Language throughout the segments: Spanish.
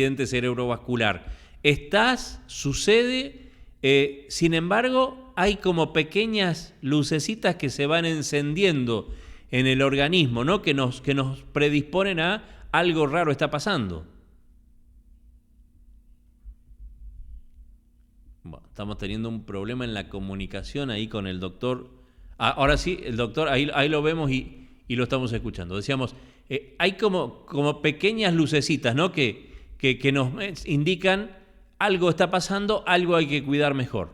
accidente cerebrovascular. Sucede, sin embargo, hay como pequeñas lucecitas que se van encendiendo en el organismo, ¿no? Que nos predisponen a algo raro está pasando. Bueno, estamos teniendo un problema en la comunicación ahí con el doctor. Ahora sí, el doctor, ahí lo vemos y lo estamos escuchando. Decíamos, hay como pequeñas lucecitas, ¿no? Que nos indican algo está pasando, algo hay que cuidar mejor.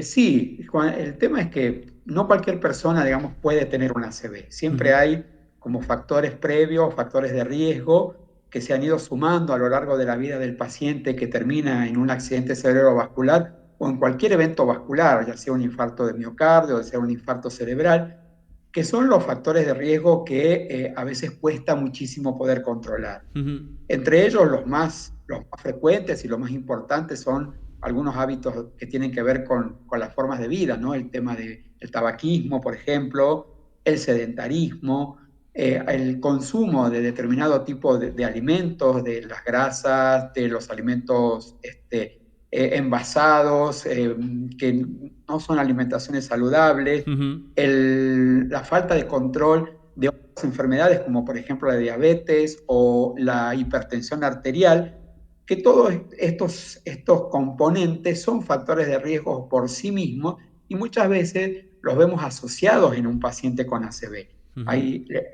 Sí, Juan, el tema es que no cualquier persona, digamos, puede tener un ACV. Siempre Ujú. hay como factores previos, factores de riesgo que se han ido sumando a lo largo de la vida del paciente que termina en un accidente cerebrovascular o en cualquier evento vascular, ya sea un infarto de miocardio, ya sea un infarto cerebral, que son los factores de riesgo que a veces cuesta muchísimo poder controlar. Ujú. Entre ellos, los más frecuentes y los más importantes son algunos hábitos que tienen que ver con las formas de vida, ¿no? El tema del tabaquismo, por ejemplo, el sedentarismo, el consumo de determinado tipo de alimentos, de las grasas, de los alimentos envasados, que no son alimentaciones saludables, Ujú. la falta de control de otras enfermedades como por ejemplo la diabetes o la hipertensión arterial, que todos estos componentes son factores de riesgo por sí mismos y muchas veces los vemos asociados en un paciente con ACV. Ujú.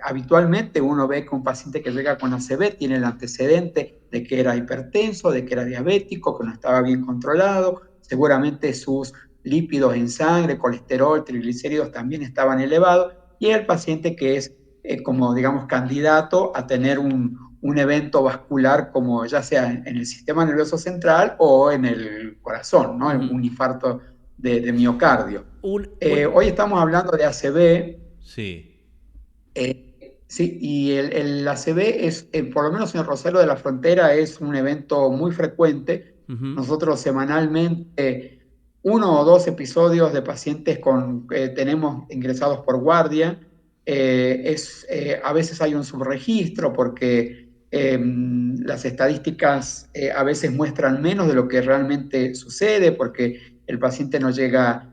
Habitualmente uno ve que un paciente que llega con ACV tiene el antecedente de que era hipertenso, de que era diabético, que no estaba bien controlado, seguramente sus lípidos en sangre, colesterol, triglicéridos también estaban elevados, y el paciente que es como, digamos, candidato a tener un evento vascular como ya sea en el sistema nervioso central o en el corazón, ¿no? Ujú. Un infarto de miocardio. Un, un, Hoy estamos hablando de ACV, sí. sí, y el ACV es, por lo menos en Rosario de la Frontera, es un evento muy frecuente. Ujú. Nosotros semanalmente uno o dos episodios de pacientes tenemos ingresados por guardia. A veces hay un subregistro porque las estadísticas a veces muestran menos de lo que realmente sucede porque el paciente no llega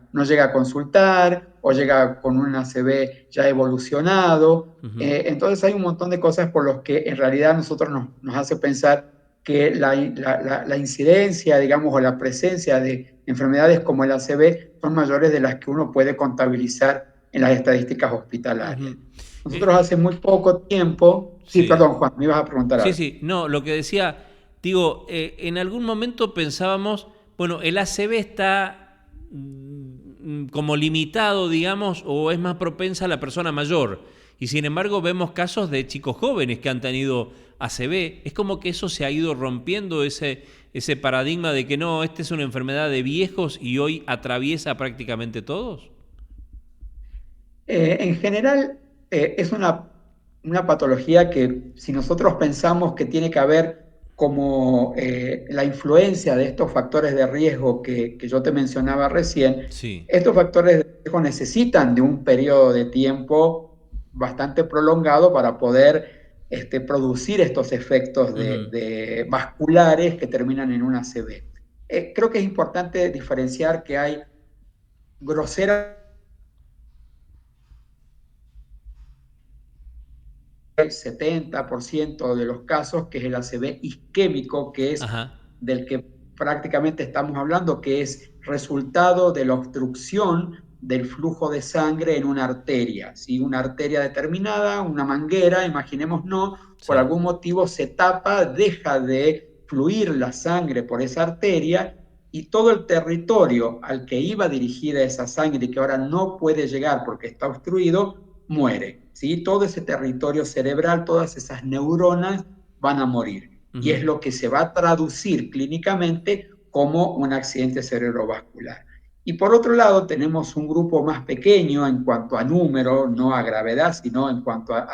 a consultar o llega con un ACV ya evolucionado. Ujú. Entonces hay un montón de cosas por las que en realidad nosotros nos hace pensar que la incidencia, digamos, o la presencia de enfermedades como el ACV son mayores de las que uno puede contabilizar en las estadísticas hospitalarias. Ujú. Nosotros Eh, hace muy poco tiempo, sí, sí. perdón, Juan, me ibas a preguntar Sí, algo. sí, no, lo que decía, digo, en algún momento pensábamos, bueno, el ACV está como limitado, digamos, o es más propensa a la persona mayor. Y sin embargo vemos casos de chicos jóvenes que han tenido ACV. Es como que eso se ha ido rompiendo, ese paradigma de que no, esta es una enfermedad de viejos y hoy atraviesa prácticamente todos. En general, es una patología que si nosotros pensamos que tiene que haber como la influencia de estos factores de riesgo que yo te mencionaba recién, Sí. estos factores de riesgo necesitan de un periodo de tiempo bastante prolongado para poder producir estos efectos Ujú. de vasculares que terminan en una ACV. Creo que es importante diferenciar que hay grosera 70% de los casos, que es el ACV isquémico, que es Ajá. del que prácticamente estamos hablando, que es resultado de la obstrucción del flujo de sangre en una arteria. Si una arteria determinada, una manguera, imaginemos no, por Sí. algún motivo se tapa, deja de fluir la sangre por esa arteria y todo el territorio al que iba dirigida esa sangre y que ahora no puede llegar porque está obstruido, muere. ¿Sí? Todo ese territorio cerebral, todas esas neuronas van a morir. Y Ujú. es lo que se va a traducir clínicamente como un accidente cerebrovascular. Y por otro lado, tenemos un grupo más pequeño en cuanto a número, no a gravedad, sino en cuanto a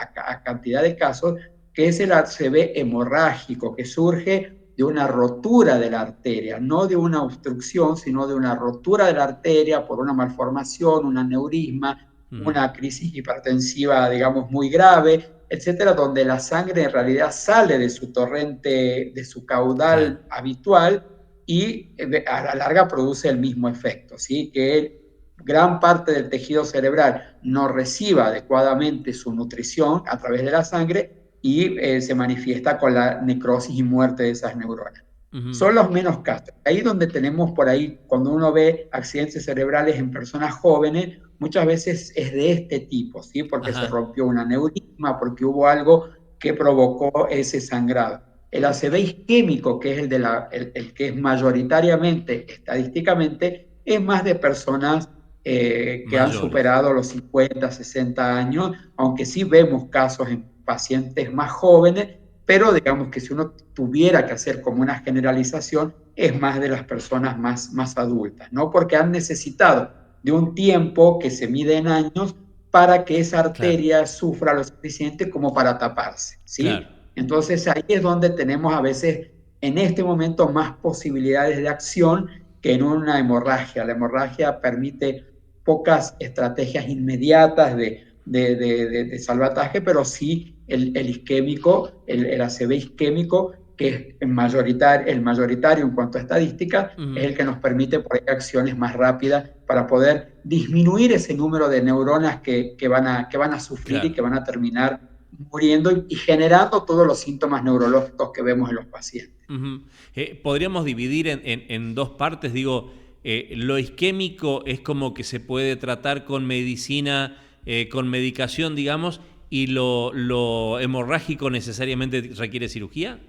cantidad de casos, que es el ACV hemorrágico, que surge de una rotura de la arteria, no de una obstrucción, sino de una rotura de la arteria por una malformación, un aneurisma, Ujú. una crisis hipertensiva, digamos, muy grave, etcétera, donde la sangre en realidad sale de su torrente, de su Claro. caudal habitual y a la larga produce el mismo efecto, ¿sí? Que gran parte del tejido cerebral no reciba adecuadamente su nutrición a través de la sangre y se manifiesta con la necrosis y muerte de esas neuronas. Ujú. Son los menos casos. Ahí donde tenemos por ahí, cuando uno ve accidentes cerebrales en personas jóvenes, muchas veces es de este tipo, ¿sí? Porque se Ajá. rompió un aneurisma, porque hubo algo que provocó ese sangrado. El ACV isquémico, que es el que es mayoritariamente, estadísticamente, es más de personas que han Mayores. superado los 50, 60 años, aunque sí vemos casos en pacientes más jóvenes, pero digamos que si uno tuviera que hacer como una generalización, es más de las personas más adultas, ¿no? Porque han necesitado de un tiempo que se mide en años para que esa Claro, arteria sufra lo suficiente como para taparse, claro, ¿sí? Entonces ahí es donde tenemos a veces en este momento más posibilidades de acción que en una hemorragia. La hemorragia permite pocas estrategias inmediatas de salvataje, pero sí el isquémico, el ACV isquémico, que es el mayoritario en cuanto a estadísticas, es ujú, el que nos permite por ahí acciones más rápidas para poder disminuir ese número de neuronas que van a sufrir y claro. que van a terminar muriendo y generando todos los síntomas neurológicos que vemos en los pacientes. Ujú. Podríamos dividir en dos partes, digo, lo isquémico es como que se puede tratar con medicina, con medicación, digamos, y lo hemorrágico necesariamente requiere cirugía.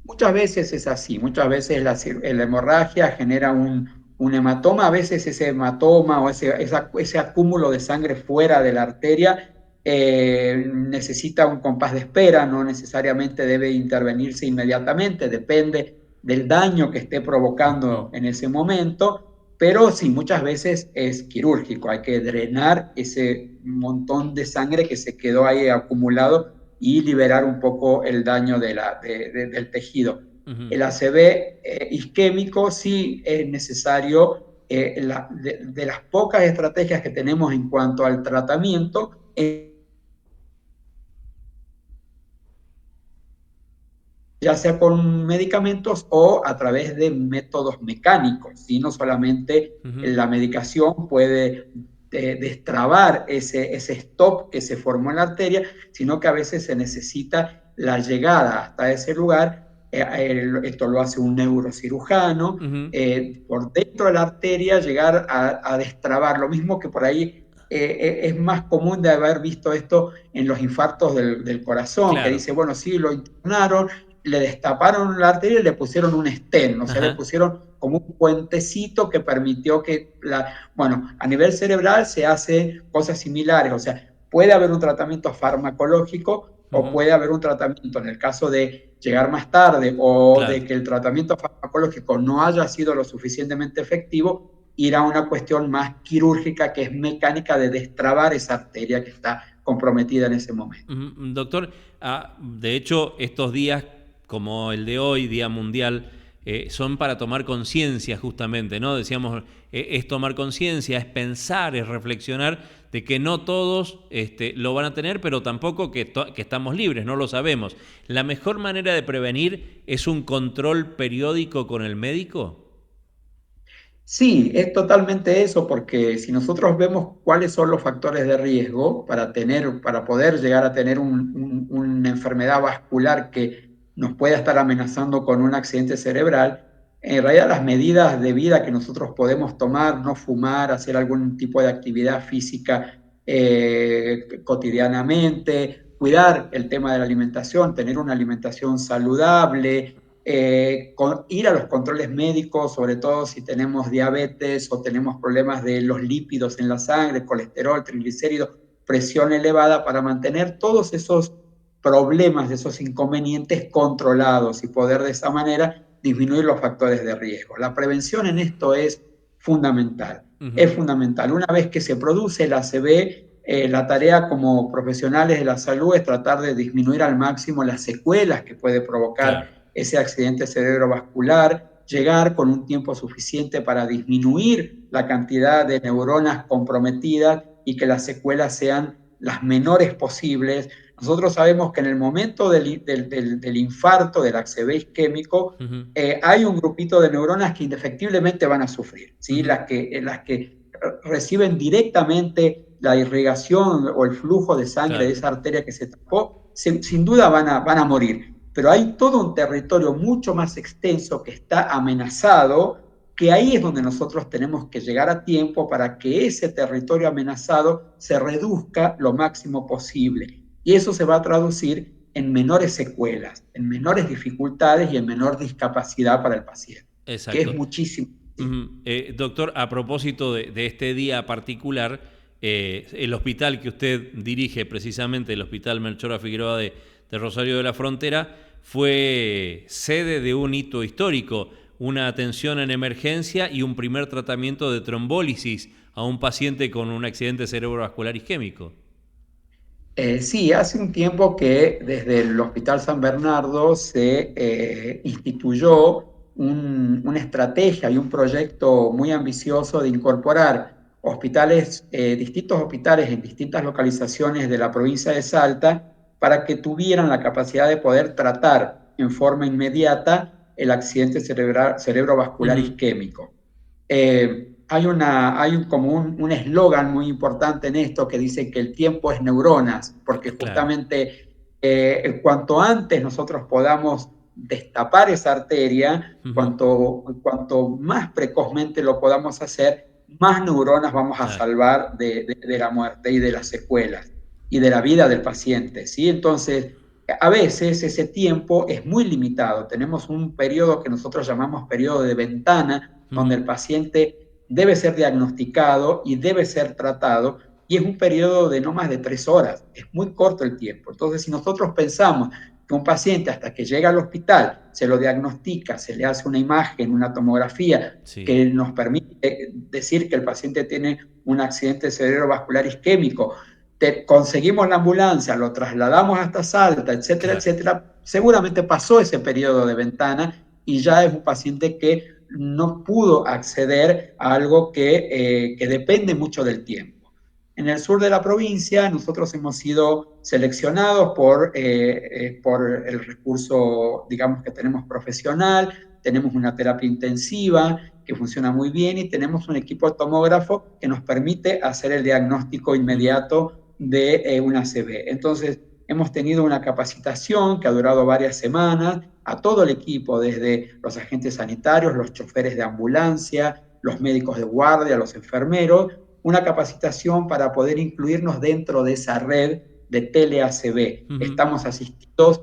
Muchas veces es así, muchas veces la hemorragia genera un hematoma, a veces ese hematoma o ese acúmulo de sangre fuera de la arteria necesita un compás de espera, no necesariamente debe intervenirse inmediatamente, depende del daño que esté Ujú. provocando en ese momento, pero sí, muchas veces es quirúrgico, hay que drenar ese montón de sangre que se quedó ahí acumulado y liberar un poco el daño del tejido. Ujú. El ACV isquémico sí es necesario, de las pocas estrategias que tenemos en cuanto al tratamiento, ya sea con medicamentos o a través de métodos mecánicos, ¿sí? No solamente Ujú. la medicación puede destrabar ese stop que se formó en la arteria, sino que a veces se necesita la llegada hasta ese lugar. Esto lo hace un neurocirujano, Ujú. por dentro de la arteria llegar a destrabar, lo mismo que por ahí es más común de haber visto esto en los infartos del corazón, que Claro. dice, bueno, sí, lo internaron, le destaparon la arteria y le pusieron un stent, o sea, le Ajá. pusieron como un puentecito que permitió que, bueno, a nivel cerebral se hace cosas similares, o sea, puede haber un tratamiento farmacológico o Ujú. puede haber un tratamiento en el caso de llegar más tarde o Claro. de que el tratamiento farmacológico no haya sido lo suficientemente efectivo, ir a una cuestión más quirúrgica que es mecánica de destrabar esa arteria que está comprometida en ese momento. Doctor, de hecho, estos días, como el de hoy, Día Mundial, son para tomar conciencia justamente, ¿no? Decíamos, es tomar conciencia, es pensar, es reflexionar de que no todos lo van a tener, pero tampoco que estamos libres, no lo sabemos. ¿La mejor manera de prevenir es un control periódico con el médico? Sí, es totalmente eso, porque si nosotros vemos cuáles son los factores de riesgo para poder llegar a tener una enfermedad vascular que nos pueda estar amenazando con un accidente cerebral, en realidad las medidas de vida que nosotros podemos tomar, no fumar, hacer algún tipo de actividad física cotidianamente, cuidar el tema de la alimentación, tener una alimentación saludable, ir a los controles médicos, sobre todo si tenemos diabetes o tenemos problemas de los lípidos en la sangre, colesterol, triglicéridos, presión elevada, para mantener todos esos problemas, esos inconvenientes controlados y poder de esa manera disminuir los factores de riesgo. La prevención en esto es fundamental, es Ujú. fundamental. Una vez que se produce el ACV, la tarea como profesionales de la salud es tratar de disminuir al máximo las secuelas que puede Claro. provocar ese accidente cerebrovascular, llegar con un tiempo suficiente para disminuir la cantidad de neuronas comprometidas y que las secuelas sean las menores posibles. Nosotros sabemos que en el momento del infarto, del ACV isquémico, Ujú, hay un grupito de neuronas que indefectiblemente van a sufrir, ¿sí? ujú, Las que reciben directamente la irrigación o el flujo de sangre de claro, esa arteria que se tapó, sin duda van a morir. Pero hay todo un territorio mucho más extenso que está amenazado, que ahí es donde nosotros tenemos que llegar a tiempo para que ese territorio amenazado se reduzca lo máximo posible. Y eso se va a traducir en menores secuelas, en menores dificultades y en menor discapacidad para el paciente, que es exacto. muchísimo. Doctor, a propósito de este día particular, el hospital que usted dirige, precisamente el Hospital Melchora Figueroa de Rosario de la Frontera, fue sede de un hito histórico, una atención en emergencia y un primer tratamiento de trombólisis a un paciente con un accidente cerebrovascular isquémico. Sí, hace un tiempo que desde el Hospital San Bernardo se instituyó una estrategia y un proyecto muy ambicioso de incorporar hospitales, distintos hospitales en distintas localizaciones de la provincia de Salta para que tuvieran la capacidad de poder tratar en forma inmediata el accidente cerebrovascular Ujú, isquémico. Hay como un eslogan muy importante en esto que dice que el tiempo es neuronas, porque claro. justamente cuanto antes nosotros podamos destapar esa arteria, Ujú, cuanto más precozmente lo podamos hacer, más neuronas vamos a claro. salvar de la muerte y de las secuelas y de la vida del paciente, ¿sí? Entonces, a veces ese tiempo es muy limitado. Tenemos un periodo que nosotros llamamos periodo de ventana, donde Ujú, el paciente debe ser diagnosticado y debe ser tratado, y es un periodo de no más de 3 horas, es muy corto el tiempo. Entonces, si nosotros pensamos que un paciente hasta que llega al hospital se lo diagnostica, se le hace una imagen, una tomografía sí, que nos permite decir que el paciente tiene un accidente cerebrovascular isquémico, conseguimos la ambulancia, lo trasladamos hasta Salta, etcétera, claro. etcétera, seguramente pasó ese periodo de ventana y ya es un paciente que no pudo acceder a algo que depende mucho del tiempo. En el sur de la provincia nosotros hemos sido seleccionados por el recurso, digamos, que tenemos profesional, tenemos una terapia intensiva que funciona muy bien y tenemos un equipo tomógrafo que nos permite hacer el diagnóstico Ujú, inmediato de una ACV. Entonces, hemos tenido una capacitación que ha durado varias semanas a todo el equipo, desde los agentes sanitarios, los choferes de ambulancia, los médicos de guardia, los enfermeros, una capacitación para poder incluirnos dentro de esa red de tele-ACV. ujú, Estamos asistidos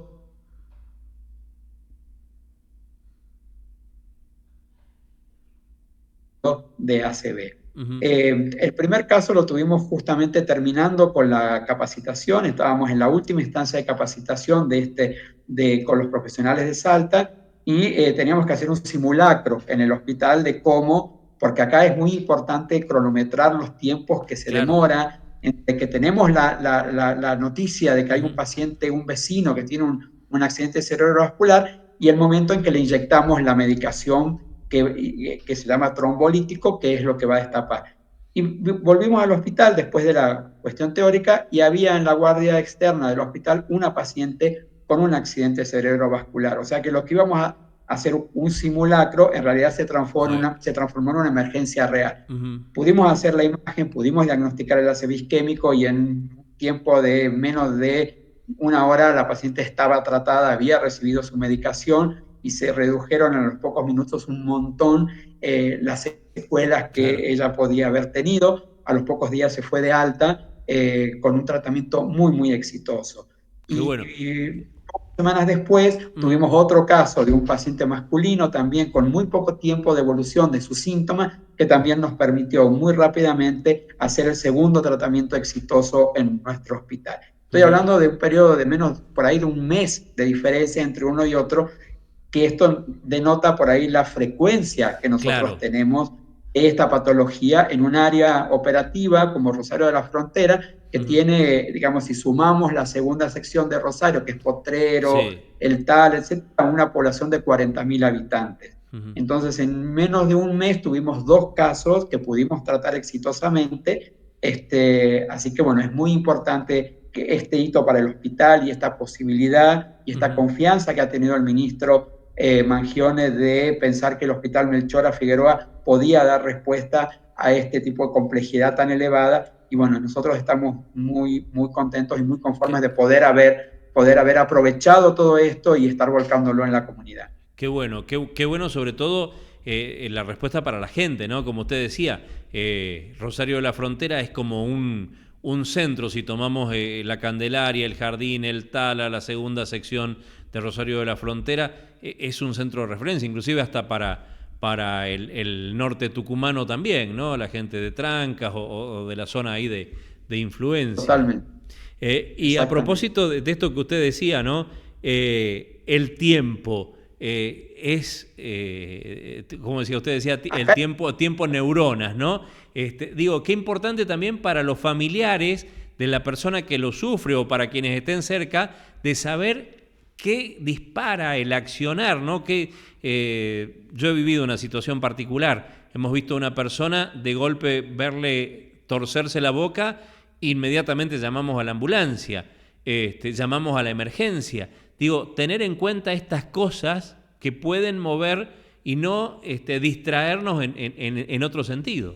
de ACV. ujú, El primer caso lo tuvimos justamente terminando con la capacitación, estábamos en la última instancia de capacitación con los profesionales de Salta y teníamos que hacer un simulacro en el hospital de cómo, porque acá es muy importante cronometrar los tiempos que se claro. demora entre que tenemos la noticia de que hay un Ujú, paciente, un vecino que tiene un accidente cerebrovascular y el momento en que le inyectamos la medicación que se llama trombolítico, que es lo que va a destapar. Y volvimos al hospital después de la cuestión teórica y había en la guardia externa del hospital una paciente con un accidente cerebrovascular. O sea que lo que íbamos a hacer un simulacro en realidad fue. se transformó en una emergencia real. Ujú, Pudimos hacer la imagen, pudimos diagnosticar el ACV isquémico y en un tiempo de menos de 1 hora la paciente estaba tratada, había recibido su medicación y se redujeron en los pocos minutos un montón las secuelas claro. que ella podía haber tenido. A los pocos días se fue de alta con un tratamiento muy, muy exitoso. Qué Y, bueno. semanas después Ujú, tuvimos otro caso de un paciente masculino también con muy poco tiempo de evolución de sus síntomas que también nos permitió muy rápidamente hacer el segundo tratamiento exitoso en nuestro hospital. Estoy ujú, hablando de un periodo de menos, por ahí de un mes de diferencia entre uno y otro, que esto denota por ahí la frecuencia que nosotros claro. tenemos de esta patología en un área operativa como Rosario de la Frontera, que Ujú, tiene, digamos, si sumamos la segunda sección de Rosario, que es Potrero, sí. El Tal, etcétera, una población de 40.000 habitantes. Ujú, Entonces, en menos de un mes tuvimos 2 casos que pudimos tratar exitosamente Así que bueno, es muy importante que este hito para el hospital y esta posibilidad y esta confianza que ha tenido el ministro Mangione de pensar que el Hospital Melchora Figueroa podía dar respuesta a este tipo de complejidad tan elevada. Y bueno, nosotros estamos muy, muy contentos y muy conformes de poder haber aprovechado todo esto y estar volcándolo en la comunidad. Qué bueno, qué bueno sobre todo la respuesta para la gente, ¿no? Como usted decía, Rosario de la Frontera es como un centro, si tomamos la Candelaria, el Jardín, el Tala, la segunda sección de Rosario de la Frontera, es un centro de referencia, inclusive hasta para el norte tucumano también, ¿no? La gente de Trancas o de la zona ahí de influencia. Totalmente. Y a propósito de esto que usted decía, ¿no? El tiempo como decía usted, decía el tiempo neuronas, ¿no? Digo, qué importante también para los familiares de la persona que lo sufre o para quienes estén cerca, de saber qué dispara el accionar, ¿no? Yo he vivido una situación particular. Hemos visto a una persona de golpe verle torcerse la boca, inmediatamente llamamos a la ambulancia, llamamos a la emergencia. Digo, tener en cuenta estas cosas que pueden mover y no distraernos en otro sentido.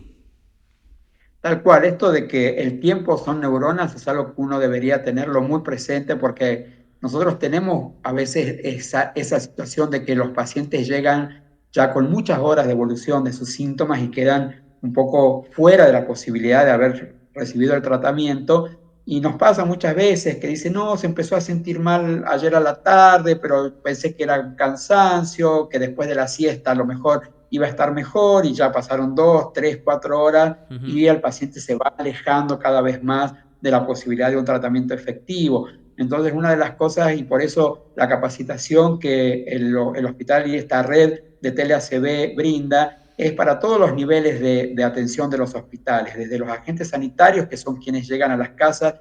Tal cual, esto de que el tiempo son neuronas es algo que uno debería tenerlo muy presente porque nosotros tenemos a veces esa situación de que los pacientes llegan ya con muchas horas de evolución de sus síntomas y quedan un poco fuera de la posibilidad de haber recibido el tratamiento. Y nos pasa muchas veces que dicen, no, se empezó a sentir mal ayer a la tarde, pero pensé que era un cansancio, que después de la siesta a lo mejor iba a estar mejor y ya pasaron 2, 3, 4 horas y el paciente se va alejando cada vez más de la posibilidad de un tratamiento efectivo. Entonces, una de las cosas, y por eso la capacitación que el hospital y esta red de TeleACB brinda, es para todos los niveles de atención de los hospitales, desde los agentes sanitarios, que son quienes llegan a las casas,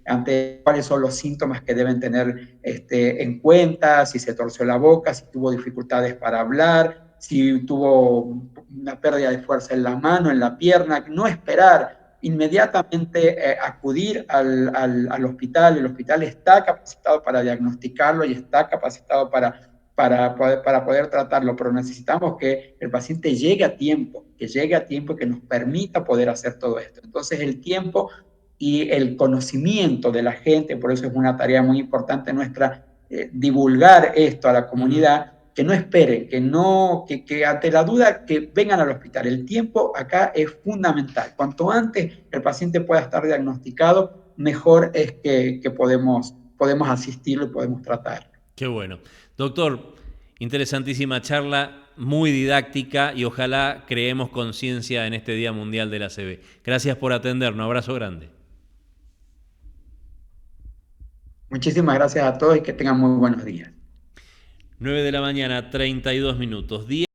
ante cuáles son los síntomas que deben tener en cuenta, si se torció la boca, si tuvo dificultades para hablar, si tuvo una pérdida de fuerza en la mano, en la pierna, no esperar, inmediatamente acudir al hospital. El hospital está capacitado para diagnosticarlo y está capacitado para poder tratarlo, pero necesitamos que el paciente llegue a tiempo, que nos permita poder hacer todo esto. Entonces el tiempo y el conocimiento de la gente, por eso es una tarea muy importante nuestra, divulgar esto a la comunidad, que no esperen, que ante la duda que vengan al hospital. El tiempo acá es fundamental. Cuanto antes el paciente pueda estar diagnosticado, mejor es que podemos asistirlo y podemos tratarlo. Qué bueno. Doctor, interesantísima charla, muy didáctica y ojalá creemos conciencia en este Día Mundial de la ACV. Gracias por atendernos. Un abrazo grande. Muchísimas gracias a todos y que tengan muy buenos días. 9 de la mañana, 32 minutos.